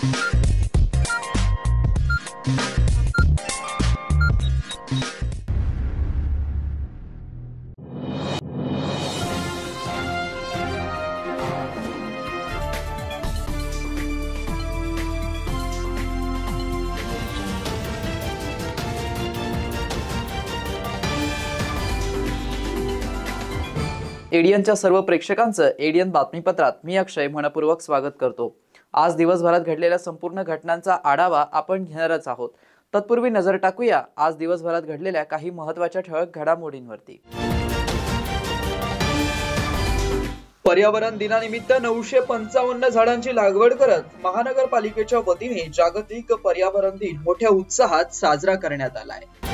एडियनच्या सर्व प्रेक्षकांचं एडियन बातमीपत्रात मी अक्षय मनपूर्वक स्वागत करतो। आज दिवसभरात घडलेल्या संपूर्ण घटनांचा आढावा आपण घेणारच आहोत। तत्पूर्वी नजर टाकूया आज दिवसभरात घडलेल्या काही महत्त्वाच्या ठळक घडामोडींवरती। पर्यावरण दिनानिमित्त 955 झाडांची लागवड करत महानगरपालिकेच्या वतीने जागतिक पर्यावरण दिन मोठ्या उत्साहात साजरा करण्यात आला आहे।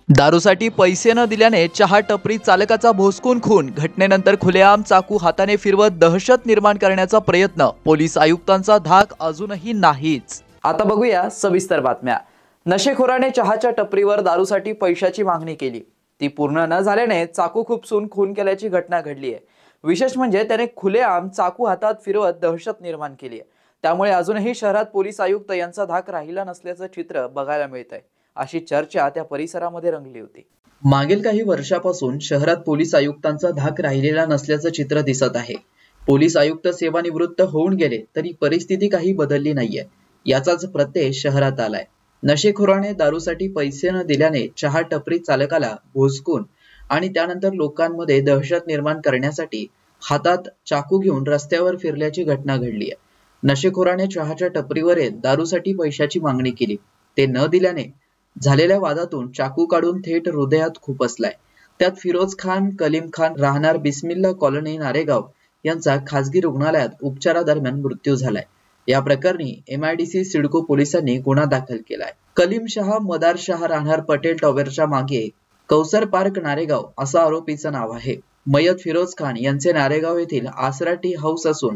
दारूसाठी पैसे न दिल्याने चहा टपरी चालकाचा भोसकून खून। घटनेनंतर खुलेआम चाकू हाताने फिरवत दहशत निर्माण करण्याचा प्रयत्न। पोलीस आयुक्तांचा धाक अजूनही नाहीच। आता बघूया सविस्तर बातम्या। नशेखोराने चहाच्या टपरीवर दारूसाठी पैशाची मागणी केली, ती पूर्ण न झाल्याने चाकू खुपसून खून केल्याची घटना घडली आहे। विशेष म्हणजे त्याने खुलेआम चाकू हातात फिरवत दहशत निर्माण केली आहे। त्यामुळे अजूनही शहरात पोलीस आयुक्त यांचा धाक राहिला नसल्याचं चित्र बघायला मिळतंय, अशी चर्चा त्या परिसरामध्ये रंगली होती। मागील काही वर्षापासून शहरात पोलीस आयुक्तांचा धाक राहिलेला नसल्याचं चित्र दिसत आहे। पोलीस आयुक्त सेवानिवृत्त होऊन गेले तरी परिस्थिती काही बदलली नाहीये, याचाच प्रत्यय शहरात आलाय। नशेखोराने दारूसाठी पैसे न दिल्याने चहा टपरी चालकाला भोसकून आणि त्यानंतर लोकांमध्ये दहशत निर्माण करण्यासाठी हातात चाकू घेऊन रस्त्यावर फिरल्याची घटना घडली आहे। नशेखोराने चहाच्या टपरीवर येत दारूसाठी पैशाची मागणी केली, ते न दिल्याने झालेल्या वादातून चाकू काढून थेट हृदयात खुपसलाय। त्यात फिरोज खान कलीम खान राहणार बिस्मिल्ला कॉलनी नारेगाव यांचा खासगी रुग्णालयात उपचारादरम्यान मृत्यू झालाय। या प्रकरणी MIDC सिडको पोलिसांनी गुन्हा दाखल केलाय। कलीम शाह मदार शाह राहणार पटेल टॉवरच्या मागे कौसर पार्क नारेगाव असं आरोपीचं नाव आहे। मयत फिरोज खान यांचे नारेगाव येथील आसरा टी हाऊस असून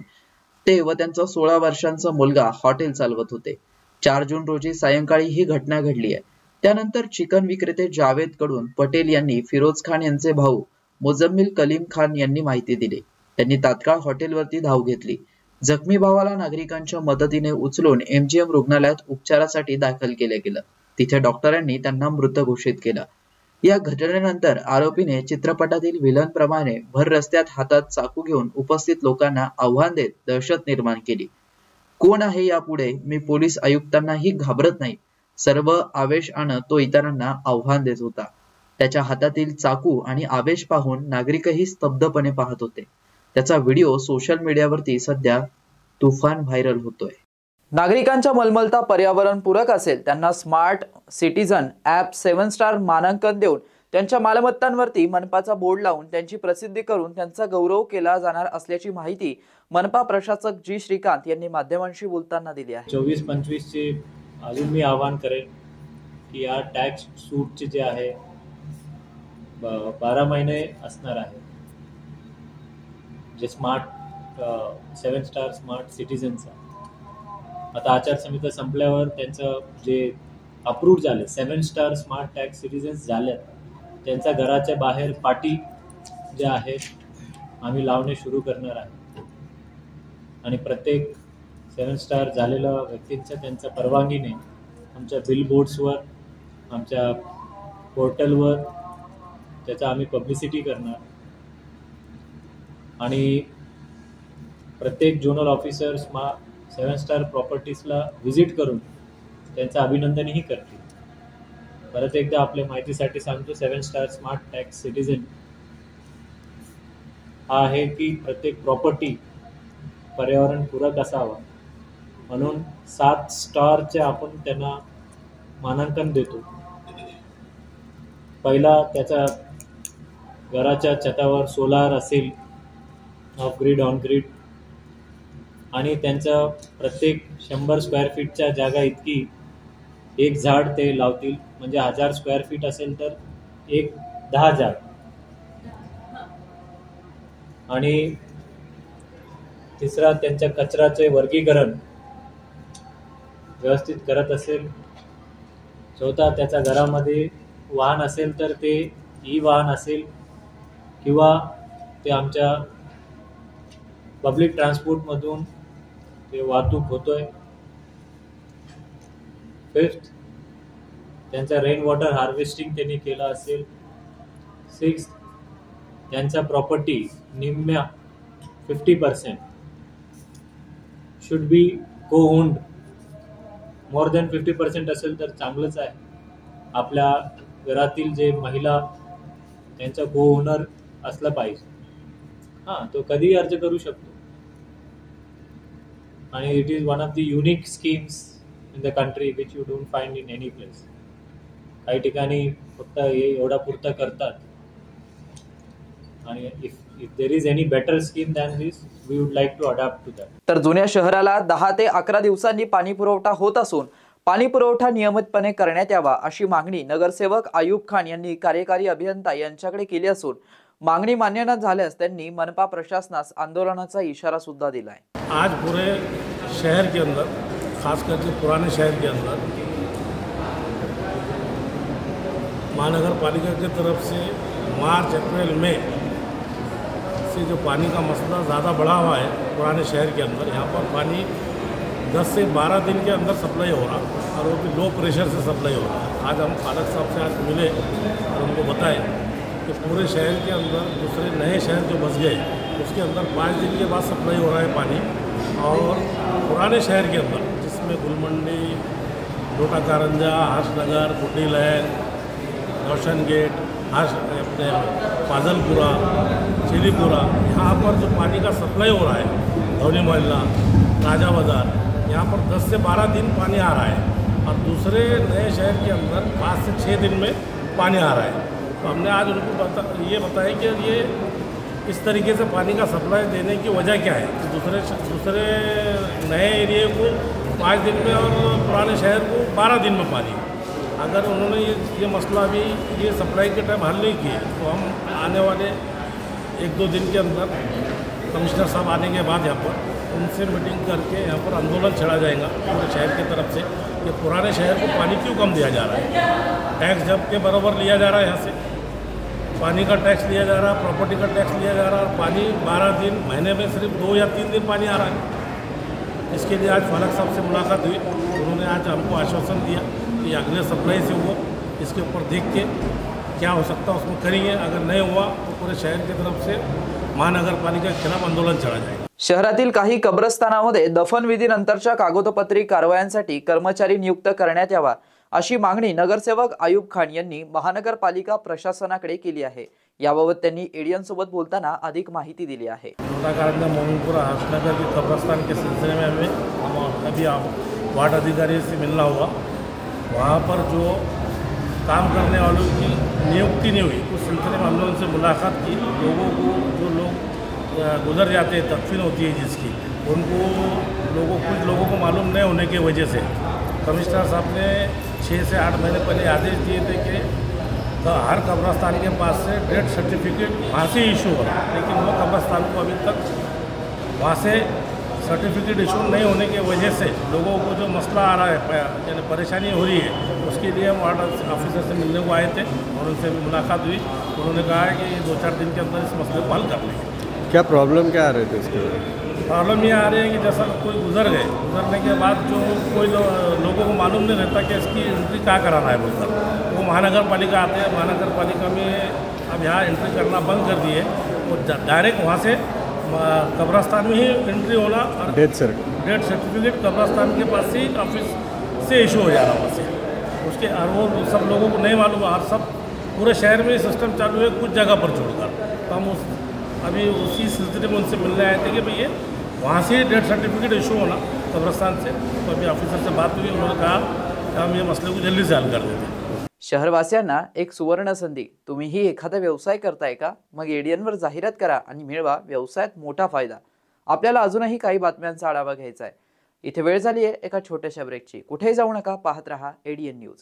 ते व त्यांचा 16 वर्षांचा मुलगा हॉटेल चालवत होते। 4 जून रोजी सायंकाळी ही घटना घडली आहे। त्यानंतर चिकन विक्रेते जावेद कडून पटेल यांनी फिरोज खान यांचे भाऊ मुजम्मिल कलीम खान यांनी माहिती दिली। त्यांनी तात्काळ हॉटेलवरती धाव घेतली। जखमी भावाला नागरिकांच्या मदतीने उचलून MGM रुग्णालयात उपचारासाठी दाखल केले गेलं। तिथे डॉक्टरांनी त्यांना मृत घोषित केलं। या घटनेनंतर आरोपीने चित्रपटातील विलन प्रमाणे भर रस्त्यात हातात चाकू घेऊन उपस्थित लोकांना आव्हान देत दहशत निर्माण केली। कोण आहे यापुढे मी पोलीस आयुक्तांनाही घाबरत नाही, सर्व आवेश आणत तो इतरांना आव्हान देत होता। त्याच्या हातातील चाकू आणि आवेश पाहून नागरिकही स्तब्धपणे पाहत होते। त्याचा व्हिडिओ सोशल मीडियावरती सध्या तुफान व्हायरल होतोय। नागरिकांच्या मलमलता पर्यावरण पूरक असेल त्यांना स्मार्ट सिटीजन ॲप 7 स्टार मानांकन देऊन त्यांच्या मालमत्तांवरती मनपाचा बोर्ड लावून त्यांची प्रसिद्धी करून त्यांचा गौरव केला जाणार असल्याची माहिती मनपा प्रशासक जी श्रीकांत यांनी माध्यमांशी बोलताना दिली आहे। 24-25 चे अजून मी आवाहन करेन की या टॅक्स सूटचे जे आहे 12 महिने असणार आहे। जे स्मार्ट 7 स्टार स्मार्ट सिटीजनचा आता आचारसंहिता संपल्यावर त्यांचं जे अप्रूव्ह झाले 7 स्टार स्मार्ट टॅक्स सिटीजन्स झाले, त्यांच्या घराच्या बाहेर पाटी जे आहेत आम्ही लावणे सुरू करणार आहे। आणि प्रत्येक 7 स्टार झालेल्या व्यक्तींच्या त्यांच्या परवानगीने आमच्या बिलबोर्ड्सवर आमच्या पोर्टलवर त्याचा आम्ही पब्लिसिटी करणार आणि प्रत्येक झोनल ऑफिसर्स 7 स्टार प्रॉपर्टीजला व्हिजिट करून त्यांचं अभिनंदनही करतील। परत एकदा आपल्या माहितीसाठी सांगतो, 7 स्टार स्मार्ट टॅक्स सिटीजन हा आहे की प्रत्येक प्रॉपर्टी पर्यावरणपूरक असावा म्हणून 7 स्टारचे आपण त्यांना मानांकन देतो। पहिला त्याच्या घराच्या छतावर सोलार असेल, ऑफ ग्रीड ऑन ग्रीड, आणि त्यांचं प्रत्येक 100 स्क्वेअर फीटच्या जागा इतकी एक झाड ते लावतील, म्हणजे 1000 स्क्वेअर फीट असेल तर 10 झाड। आणि तिसरा त्यांच्या कचऱ्याचे वर्गीकरण व्यवस्थित करत असेल। चौथा त्याच्या घरामध्ये वाहन असेल तर ते ई-वाहन असेल किंवा ते आमच्या पब्लिक ट्रान्सपोर्टमधून ते वाहतूक होतोय. 5th, त्यांचा रेन वॉटर हार्वेस्टिंग त्यांनी केलं असेल. 6th, त्यांचा प्रॉपर्टी निम्म्या 50% शुड बी को ओन्ड. मोर दॅन 50% असेल तर चांगलंच आहे. आपल्या घरातील जे महिला त्यांचा को ओनर असला पाहिजे. हां, तो कधीही अर्ज करू शकतो. आणि it is one of the unique schemes in the country which you don't find in any place. काही ठिकाणी फक्त हे एवढा पुरतं करतात. आणि if there is any better scheme than this, we would like to adopt to that. तर जुन्या शहराला 10 ते 11 दिवसांनी पाणी पुरवठा होत असून पाणी पुरवठा नियमितपणे करण्यात यावा अशी मागणी नगरसेवक आयुब खान यांनी कार्यकारी अभियंता यांच्याकडे केली असून मागणी मान्य न झाल्यास त्यांनी मनपा प्रशासनास आंदोलनाचा इशारा सुद्धा दिलाय. आज पूरे शहर के अंदर, खास करके पुराने शहर के अंदर, महानगर पालिका की तरफ से मार्च अप्रैल में से जो पानी का मसला ज़्यादा बढ़ा हुआ है पुराने शहर के अंदर. यहाँ पर पानी 10 से 12 दिन के अंदर सप्लाई हो रहा और वो भी लो प्रेशर से सप्लाई हो रहा है. आज हम पालक साहब से आज मिले और उनको बताएं कि पूरे शहर के अंदर दूसरे नए शहर जो बस गए उसके अंदर 5 दिन के बाद सप्लाई हो रहा है पानी. और पुराने शहर के अंदर जिसमें गुलमंडी, लोटा कारंजा, हर्षनगर, कुटी लैन, रोशन गेट, अपने फाजलपुरा, चिलीपुरा, यहाँ पर जो पानी का सप्लाई हो रहा है, धौनी मोहल्ला, राजा बाज़ार, यहाँ पर 10 से 12 दिन पानी आ रहा है. और दूसरे नए शहर के अंदर 5 से 6 दिन में पानी आ रहा है. तो हमने आज उनको ये बताया कि ये इस तरीके से पानी का सप्लाई देने की वजह क्या है कि दूसरे नए एरिए को 5 दिन में और पुराने शहर को 12 दिन में पानी. अगर उन्होंने ये मसला भी ये सप्लाई के टाइम हल नहीं किए तो हम आने वाले 1-2 दिन के अंदर कमिश्नर साहब आने के बाद यहाँ पर उनसे मीटिंग करके यहाँ पर आंदोलन छेड़ा जाएगा पूरे शहर की तरफ से कि पुराने शहर को पानी क्यों कम दिया जा रहा है. टैक्स जब के बराबर लिया जा रहा है, यहाँ से पानी का टैक्स लिया जा रहा है, प्रॉपर्टी का टैक्स लिया जा रहा है. पानी 12 दिन, महीने में सिर्फ 2 या 3 दिन पानी आ रहा है. इसके लिए आज फालक साहब से मुलाकात हुई. उन्होंने आज हमको आश्वासन दिया कि अगले सप्लाई से वो इसके ऊपर देख के क्या हो सकता है उसमें करेंगे. अगर नहीं हुआ तो पूरे शहर की तरफ से महानगर पालिका के खिलाफ आंदोलन छेड़ा जाएगा. शहरातील काही कब्रस्तानामध्ये दफनविधीनंतरच्या कागदोपत्री कारवायांसाठी कर्मचारी नियुक्त करण्यात यावा अशी मागणी नगरसेवक आयुब खान यांनी महानगरपालिका प्रशासनाकडे केली आहे. याबाबत त्यांनी एडीएन सोबत बोलताना अधिक माहिती दिली आहे. मोमिनपुरा हर्षनगर के कब्रस्तान के सिलसिले में हमें अभी वार्ड अधिकारी से मिलना हुआ. वहाँ पर जो काम करने वालों की नियुक्ति नहीं हुई उस सिलसिले में हमने उनसे मुलाकात की. लोगों को जो लोग गुजर जाते हैं, तदफीन होती है जिसकी, उनको कुछ लोगों को मालूम नहीं होने की वजह से कमिश्नर साहब ने 6 से 8 महीने पहले आदेश दिए थे कि हर कब्रस्तान के पास से डेथ सर्टिफिकेट वहाँ से इशू हो रहा है. लेकिन वो कब्रस्तान को अभी तक वहाँ से सर्टिफिकेट इशू नहीं होने की वजह से लोगों को जो मसला आ रहा है, यानी परेशानी हो रही है, उसके लिए हम वार्ड ऑफिसर से मिलने को आए थे और उनसे मुलाकात हुई. उन्होंने कहा है कि 2-4 दिन के अंदर इस मसले को हल कर लेंगे. क्या प्रॉब्लम क्या आ रहे थे इसके? प्रॉब्लम ये आ रही है कि जैसा कोई गुजरने के बाद जो कोई लोगों को मालूम नहीं रहता कि इसकी एंट्री क्या कराना है बोलकर, वो महानगर पालिका आते हैं. महानगर पालिका में अब यहाँ एंट्री करना बंद कर दिए. वो डायरेक्ट वहाँ से कब्रस्तान में ही एंट्री होना और डेथ सर्टिफिकेट कब्रस्तान के पास ही ऑफिस से इशू हो जा रहा वहाँ से. उसके और वो सब लोगों को नहीं मालूम और सब पूरे शहर में सिस्टम चालू है कुछ जगह पर छोड़कर. तो हम अभी उसी सिलसिले में उनसे मिलने आए थे कि भैया वहाँ से डेथ सर्टिफिकेट इशू होना कब्रस्तान से. तो अभी ऑफिसर से बात हुई, उन्होंने कहा कि हम ये मसले को जल्दी से हल कर देते. शहरवासियांना एक सुवर्ण संधी. तुम्हीही एखादा व्यवसाय करताय का? मग एडीएनवर जाहिरात करा आणि मिळवा व्यवसायात मोठा फायदा. आपल्याला अजूनही काही बातम्यांचा आढावा घ्यायचा आहे. इथे वेळ झाली आहे एका छोट्याशा ब्रेकची. कुठेही जाऊ नका, पाहत रहा एडीएन न्यूज.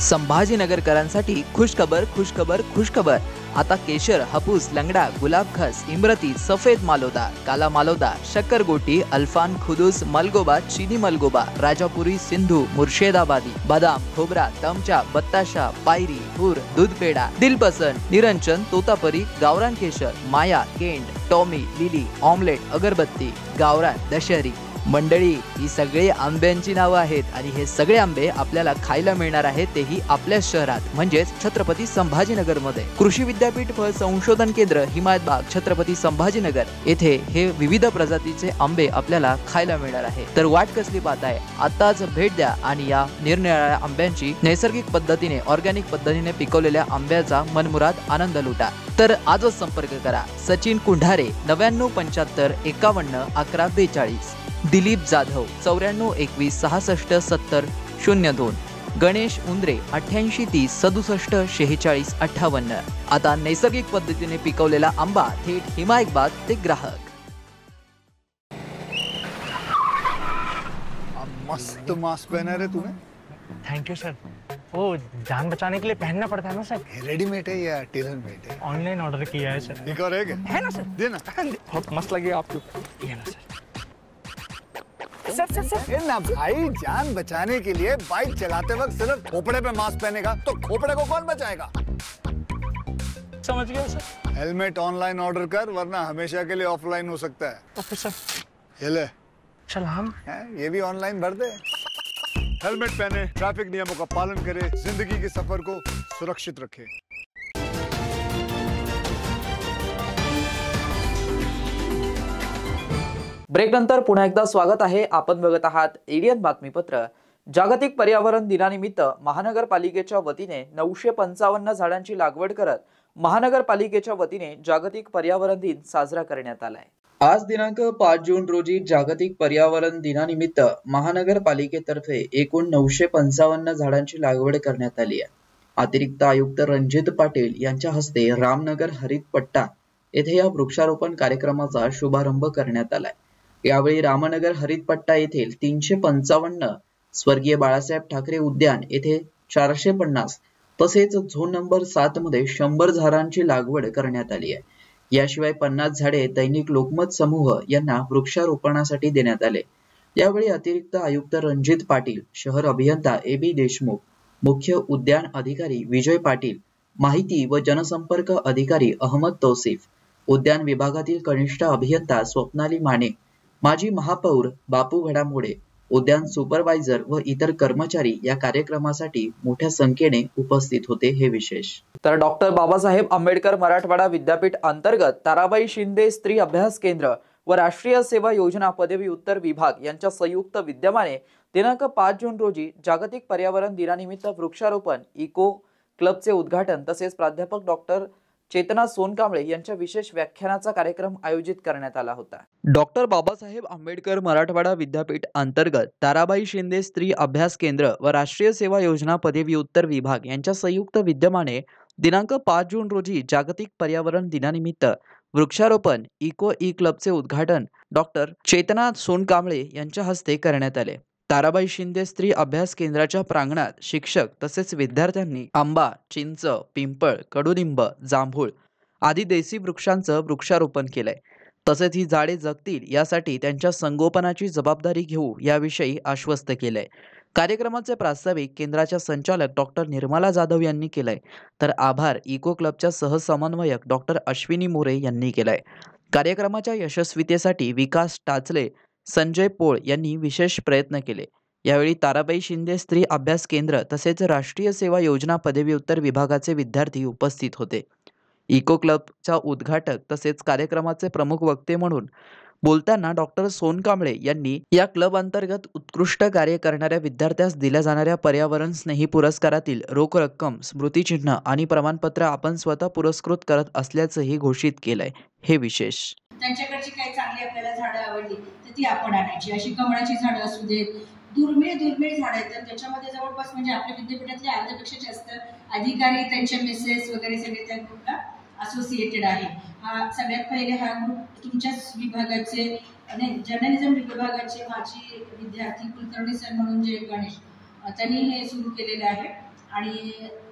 संभाजीनगरकरांसाठी खुशखबर खुशखबर खुशखबर. आता केशर, हापूस, लंगडा, गुलाबखस, इमरती, सफेद मालोदा, काला मालोदा, शक्कर गोटी, अल्फान, खुदूस, मलगोबा, चीनी मलगोबा, राजापुरी, सिंधू, मुर्शिदाबादी, बदाम, खोबरा, तमचा, बत्ताशा, पायरी, हुर, दूध पेडा, दिलपसंद, निरंजन, तोतापरी, गावरान केशर, माया, केंड, टॉमी, लिली, ऑमलेट, अगरबत्ती, गावरान, दशहरी. मंडळी, ही सगळी आंब्यांची नावं आहेत आणि हे सगळे आंबे आपल्याला खायला मिळणार आहेत, तेही आपल्या शहरात म्हणजेच छत्रपती संभाजीनगरमध्ये. कृषी विद्यापीठ फळ संशोधन केंद्र, हिमायतबाग, छत्रपती संभाजीनगर येथे हे विविध प्रजातीचे आंबे आपल्याला खायला मिळणार आहे. तर वाट कसली पाहताय? आताच भेट द्या आणि या निरनिराळ्या आंब्यांची नैसर्गिक पद्धतीने, ऑर्गॅनिक पद्धतीने पिकवलेल्या आंब्याचा मनमुराद आनंद लुटा. तर आजच संपर्क करा. सचिन कुंढारे 9975 51 11 42, दिलीप जाधव 94 21 66 70 02, गणेश उंद्रे 88 30 67 46 58. आता नैसर्गिक पद्धतीने पिकवलेला आंबा थेट हिमायतबाग ते ग्राहक. मस्त मास्क पहना रे तूने। Thank you sir. वो जान बचाने के लिए पहनना पड़ता है ना सर। रेडीमेड है या टेलर मेड है? ऑनलाइन ऑर्डर किया है सर। एक और है ना सर? देना। बहुत मस्त लगे आपको। ये ना सर। सर ना भाई, जान बचाने के लिए बाइक चलाते वक्त सिर्फ खोपड़े पे मास्क पहनेगा तो खोपड़े को कौन बचाएगा? समझ गया सर। हेलमेट ऑनलाइन ऑर्डर कर, वरना हमेशा के लिए ऑफलाइन हो सकता है। Okay sir. ये ले। सलाम। ये भी ऑनलाइन भर दे। हेलमेट पहने, ट्रैफिक नियमों का पालन करे, जिंदगी के सफर को सुरक्षित रखे। ब्रेक नंतर पुन्हा एकदा स्वागत आहे. आपण बघत आहात एडियन बातमीपत्र. जागतिक पर्यावरण दिनानिमित्त महानगरपालिकेच्या वतीने 955 झाडांची लागवड करत महानगरपालिकेच्या वतीने जागतिक पर्यावरण दिन साजरा करण्यात आलाय. आज दिनांक 5 जून रोजी जागतिक पर्यावरण दिनानिमित्त महानगरपालिकेतर्फे एकूण 955 झाडांची लागवड करण्यात आली आहे. अतिरिक्त आयुक्त रणजित पाटील यांच्या हस्ते रामनगर हरित पट्टा येथे या वृक्षारोपण कार्यक्रमाचा शुभारंभ करण्यात आलाय. यावेळी रामनगर हरित पट्टा येथील 355, स्वर्गीय बाळासाहेब ठाकरे उद्यान येथे 450 तसेच झोन नंबर 7 मध्ये 100 झाडांची लागवड करण्यात आली आहे. याशिवाय 50 झाडे दैनिक लोकमत समूह यांना वृक्षारोपणासाठी देण्यात आले. यावेळी अतिरिक्त आयुक्त रणजित पाटील, शहर अभियंता AB देशमुख, मुख्य उद्यान अधिकारी विजय पाटील, माहिती व जनसंपर्क अधिकारी अहमद तौसिफ, उद्यान विभागातील कनिष्ठ अभियंता स्वप्नाली माने, माजी महापौर बापू घडामोडे, उद्यान सुपरवायझर व इतर कर्मचारी या कार्यक्रमासाठी मोठ्या संख्येने उपस्थित होते. हे विशेष. तर डॉक्टर बाबासाहेब आंबेडकर मराठवाडा विद्यापीठ अंतर्गत ताराबाई शिंदे स्त्री अभ्यास केंद्र व राष्ट्रीय सेवा योजना पदवी उत्तर विभाग यांच्या संयुक्त विद्यमाने दिनांक 5 जून रोजी जागतिक पर्यावरण दिनानिमित्त वृक्षारोपण इको क्लबचे उद्घाटन तसेच प्राध्यापक डॉक्टर चेतना सोनकांबळे यांच्या विशेष व्याख्यानाचा कार्यक्रम आयोजित करण्यात आला होता. डॉक्टर बाबासाहेब आंबेडकर मराठवाडा विद्यापीठ अंतर्गत ताराबाई शिंदे स्त्री अभ्यास केंद्र व राष्ट्रीय सेवा योजना पदवी उत्तर विभाग यांच्या संयुक्त विद्यमाने दिनांक 5 जून रोजी जागतिक पर्यावरण दिनानिमित्त वृक्षारोपण इको क्लबचे उद्घाटन डॉक्टर चेतना सोनकांबळे यांच्या हस्ते करण्यात आले. ताराबाई शिंदे स्त्री अभ्यास केंद्राच्या प्रांगणात शिक्षक तसेच विद्यार्थ्यांनी आंबा, चिंच, पिंपळ, कडुलिंब, जांभूळ आदी देशी वृक्षांचं वृक्षारोपण केलंय. तसेच ही झाडे जगतील यासाठी त्यांच्या संगोपनाची जबाबदारी घेऊ याविषयी आश्वस्त केलंय. कार्यक्रमाचे प्रास्ताविक केंद्राच्या संचालक डॉक्टर निर्मला जाधव यांनी केलंय, तर आभार इको क्लबच्या सहसमन्वयक डॉक्टर अश्विनी मोरे यांनी केलंय. कार्यक्रमाच्या यशस्वीतेसाठी विकास टाचले, संजय पोळ यांनी विशेष प्रयत्न केले. यावेळी ताराबाई शिंदे स्त्री अभ्यास केंद्र तसेच राष्ट्रीय सेवा योजना पदवी उत्तर विभागाचे विद्यार्थी उपस्थित होते. इको क्लबचा उद्घाटक तसेच कार्यक्रमाचे प्रमुख वक्ते म्हणून बोलताना डॉक्टर सोनकांबळे यांनी या क्लब अंतर्गत उत्कृष्ट कार्य करणाऱ्या विद्यार्थ्यास दिल्या जाणाऱ्या पर्यावरण स्नेही पुरस्कारातील रोख रक्कम, स्मृतिचिन्ह आणि प्रमाणपत्र आपण स्वतः पुरस्कृत करत असल्याचंही घोषित केलंय. हे विशेष. त्यांच्याकडची काही चांगली आपल्याला झाडं आवडली तर ती आपण आणायची. अशी कमळाची झाडं असू देत, दुर्मिळ झाडं आहेत. तर त्याच्यामध्ये जवळपास म्हणजे आपल्या विद्यापीठातले अर्ध्यापेक्षा जास्त अधिकारी, त्यांच्या मिसेस वगैरे सगळे त्या ग्रुपला असोसिएटेड आहे. हा सगळ्यात पहिले हा ग्रुप तुमच्याच विभागाचे आणि जर्नलिझम विभागाचे माजी विद्यार्थी कुलकर्णी सर म्हणून जे गणेश त्यांनी हे सुरू केलेलं आहे. आणि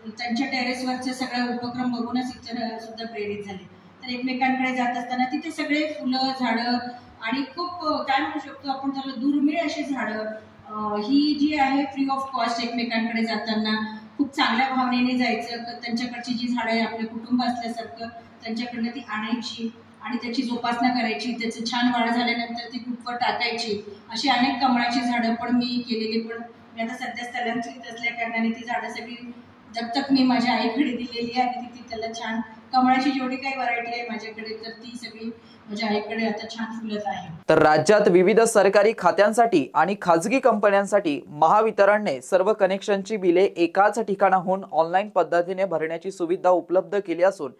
त्यांच्या टेरेसवरचे सगळे उपक्रम बघूनच इतर सुद्धा प्रेरित झाले. तर एकमेकांकडे जात असताना तिथे सगळे फुलं, झाडं आणि खूप काय म्हणू शकतो आपण त्याला दुर्मिळ अशी झाडं ही जी आहे फ्री ऑफ कॉस्ट एकमेकांकडे जाताना खूप चांगल्या भावनेने जायचं. त्यांच्याकडची जी झाडं आहे आपलं कुटुंब असल्यासारखं त्यांच्याकडनं ती आणायची आणि त्याची जोपासना करायची. त्याचं छान वाढ झाल्यानंतर ती कुठवर टाकायची. अशी अनेक कमळाची झाडं पण मी केलेली. पण मी आता सध्या स्थलांतरित असल्या कारणाने ती झाडं सगळी दत्तक मी माझ्या आईकडे दिलेली आहे आणि ती त्याला छान कमळाची जेवढी काही व्हरायटी आहे माझ्याकडे तर ती सगळी माझ्या आईकडे आता छान फुलत आहे. तर राज्यात विविध सरकारी खात्यांसाठी आणि खाजगी कंपन्यांसाठी महावितरणने सर्व कनेक्शनची बिले एकाच ठिकाणाहून ऑनलाईन पद्धतीने भरण्याची सुविधा उपलब्ध केली असून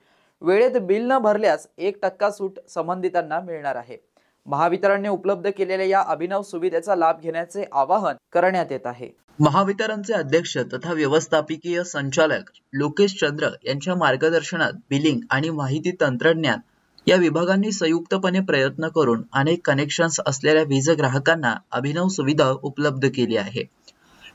वेळेत बिल न भरल्यास 1% सूट संबंधितांना मिळणार आहे. महावितरणने उपलब्ध केलेल्या या अभिनव सुविधेचा लाभ घेण्याचे आवाहन करण्यात येत आहे. महावितरणचे अध्यक्ष तथा व्यवस्थापकीय संचालक लोकेश चंद्र यांच्या मार्गदर्शनात बिलिंग आणि माहिती तंत्रज्ञान या विभागांनी संयुक्तपणे प्रयत्न करून अनेक कनेक्शन्स असलेल्या वीज ग्राहकांना अभिनव सुविधा उपलब्ध केली आहे.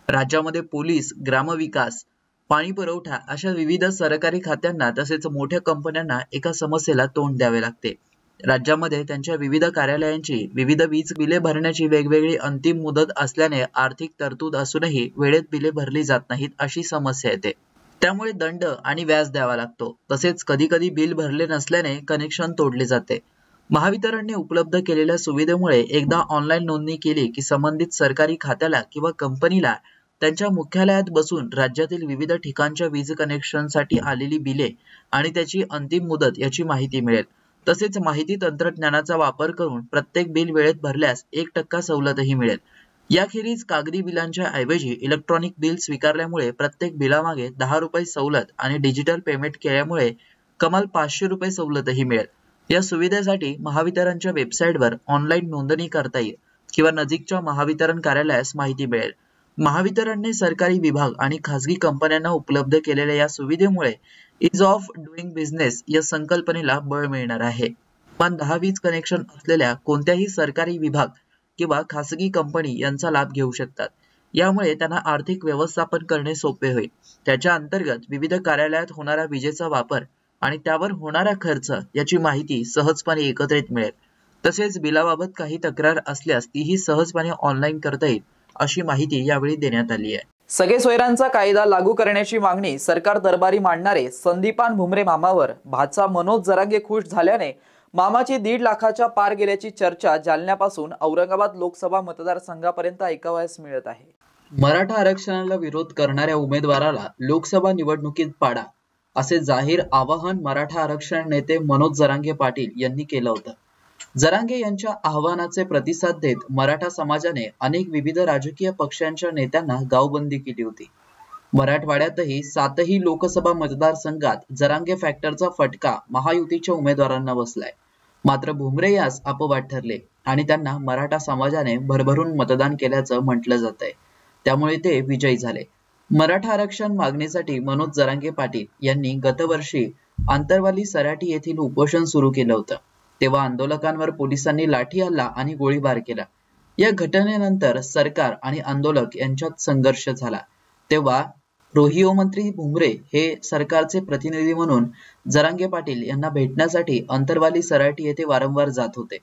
राज्यामध्ये पोलीस, ग्रामविकास, पाणी पुरवठा अशा विविध सरकारी खात्यांना तसेच मोठ्या कंपन्यांना एका समस्येला तोंड द्यावे लागते. राज्यामध्ये त्यांच्या विविध कार्यालयांची विविध वीज बिले भरण्याची वेगवेगळी अंतिम मुदत असल्याने आर्थिक तरतूद असूनही वेळेत बिले भरली जात नाहीत अशी समस्या येते. त्यामुळे दंड आणि व्याज द्यावा लागतो. तसेच कधी कधी बिल भरले नसल्याने कनेक्शन तोडले जाते. महावितरणने उपलब्ध केलेल्या सुविधेमुळे एकदा ऑनलाईन नोंदणी केली की संबंधित सरकारी खात्याला किंवा कंपनीला त्यांच्या मुख्यालयात बसून राज्यातील विविध ठिकाणच्या वीज कनेक्शनसाठी आलेली बिले आणि त्याची अंतिम मुदत याची माहिती मिळेल. तसेच माहिती तंत्रज्ञानाचा वापर करून प्रत्येक बिल वेळेत भरल्यास 1% सवलतही मिळेल. याखेरीज कागदी बिलांच्या ऐवजी इलेक्ट्रॉनिक बिल स्वीकारल्यामुळे प्रत्येक बिलामागे 10 रुपये सवलत आणि डिजिटल पेमेंट केल्यामुळे कमाल 500 रुपये सवलतही मिळेल. या सुविधेसाठी महावितरणच्या वेबसाईटवर ऑनलाईन नोंदणी करता येईल किंवा नजीकच्या महावितरण कार्यालयास माहिती मिळेल. महावितरणने सरकारी विभाग आणि खासगी कंपन्यांना उपलब्ध केलेल्या या सुविधेमुळे इज ऑफ डुईंग बिझनेस या संकल्पनेला बळ मिळणार आहे. पण 10 वीज कनेक्शन असलेल्या कोणत्याही सरकारी विभाग किंवा खासगी कंपनी यांचा लाभ घेऊ शकतात. यामुळे त्यांना आर्थिक व्यवस्थापन करणे सोपे होईल. त्याच्या अंतर्गत विविध कार्यालयात होणारा विजेचा वापर आणि त्यावर होणारा खर्च याची माहिती सहजपणे एकत्रित मिळेल. तसेच बिलाबाबत काही तक्रार असल्यास तीही सहजपणे ऑनलाईन करता येईल अशी माहिती यावेळी देण्यात आली आहे. सगळे सोयऱ्यांचा कायदा लागू करण्याची मागणी सरकार दरबारी मांडणारे संदीपान भुमरे मामावर भाचा मनोज जरांगे खुश झाल्याने मामाची 1.5 लाखाच्या पार गेल्याची चर्चा जालन्यापासून औरंगाबाद लोकसभा मतदारसंघापर्यंत ऐकावयास मिळत आहे. मराठा आरक्षणाला विरोध करणाऱ्या उमेदवाराला लोकसभा निवडणुकीत पाडा असे जाहीर आवाहन मराठा आरक्षण नेते मनोज जरांगे पाटील यांनी केलं होतं. जरांगे यांच्या आव्हानाचे प्रतिसाद देत मराठा समाजाने अनेक विविध राजकीय पक्षांच्या नेत्यांना गावबंदी केली होती. मराठवाड्यातही 7ही लोकसभा मतदारसंघात जरांगे फॅक्टरचा फटका महायुतीच्या उमेदवारांना बसलाय. मात्र भुमरे यास अपवाद ठरले आणि त्यांना मराठा समाजाने भरभरून मतदान केल्याचं म्हटलं जात आहे. त्यामुळे ते विजयी झाले. मराठा आरक्षण मागणीसाठी मनोज जरांगे पाटील यांनी गतवर्षी आंतरवाली सराटी येथील उपोषण सुरू केलं होतं. तेव्हा आंदोलकांवर पोलिसांनी लाठी हल्ला आणि गोळीबार केला. या घटनेनंतर सरकार आणि आंदोलक यांच्यात संघर्ष झाला. तेव्हा रोहिओ मंत्री भुमरे हे सरकारचे प्रतिनिधी म्हणून जरांगे पाटील यांना भेटण्यासाठी अंतरवाली सराटी येथे वारंवार जात होते.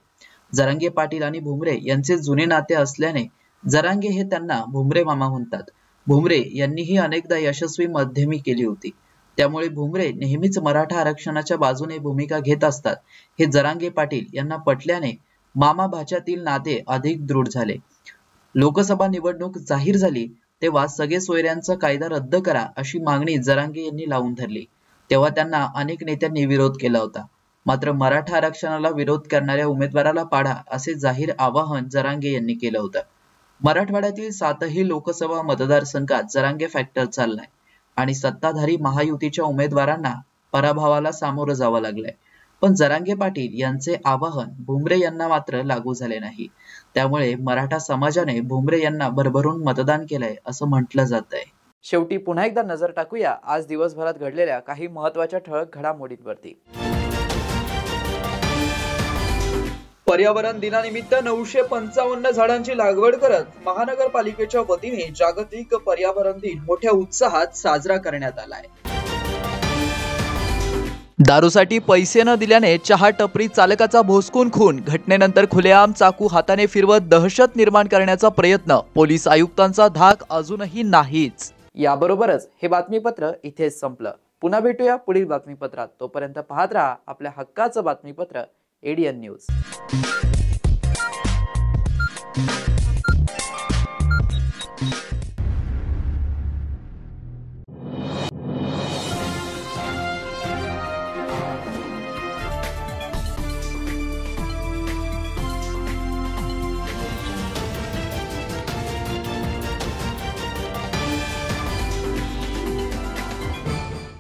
जरांगे पाटील आणि भुमरे यांचे जुने नाते असल्याने जरांगे हे त्यांना भुमरे मामा म्हणतात. भुमरे यांनीही अनेकदा यशस्वी मध्यमी केली होती. त्यामुळे भुमरे नेहमीच मराठा आरक्षणाच्या बाजूने भूमिका घेत असतात. हे जरांगे पाटील यांना पटल्याने मामा भाच्यातील नाते अधिक दृढ झाले. लोकसभा निवडणूक जाहीर झाली तेव्हा सगळे सोयऱ्यांचा कायदा रद्द करा अशी मागणी जरांगे यांनी लावून धरली. तेव्हा त्यांना अनेक नेत्यांनी विरोध केला होता. मात्र मराठा आरक्षणाला विरोध करणाऱ्या उमेदवाराला पाडा असे जाहीर आवाहन जरांगे यांनी केलं होतं. मराठवाड्यातील 7ही लोकसभा मतदारसंघात जरांगे फॅक्टर चाललाय आणि सत्ताधारी महायुतीच्या उमेदवारांना पराभवाला सामोरं जावं लागलंय. पण जरांगे पाटील यांचे आवाहन भुमरे यांना मात्र लागू झाले नाही. त्यामुळे मराठा समाजाने भुमरे यांना भरभरून मतदान केलंय असं म्हटलं जात आहे. शेवटी पुन्हा एकदा नजर टाकूया आज दिवसभरात घडलेल्या काही महत्त्वाच्या ठळक घडामोडींवरती. पर्यावरण दिनानिमित्त 955 झाडांची लागवड करत महानगरपालिकेच्या वतीने जागतिक पर्यावरण दिन मोठ्या उत्साहात साजरा करण्यात आलाय. दारूसाठी पैसे न दिल्याने चहा टपरी चालकाचा भोसकून खून. घटनेनंतर खुलेआम चाकू हाताने फिरवत दहशत निर्माण करण्याचा प्रयत्न. पोलीस आयुक्तांचा धाक अजूनही नाहीच. याबरोबरच हे बातमीपत्र इथेच संपलं. पुन्हा भेटूया पुढील बातमीपत्रात. तोपर्यंत पाहत राहा आपल्या हक्काचं बातमीपत्र ADN न्यूज.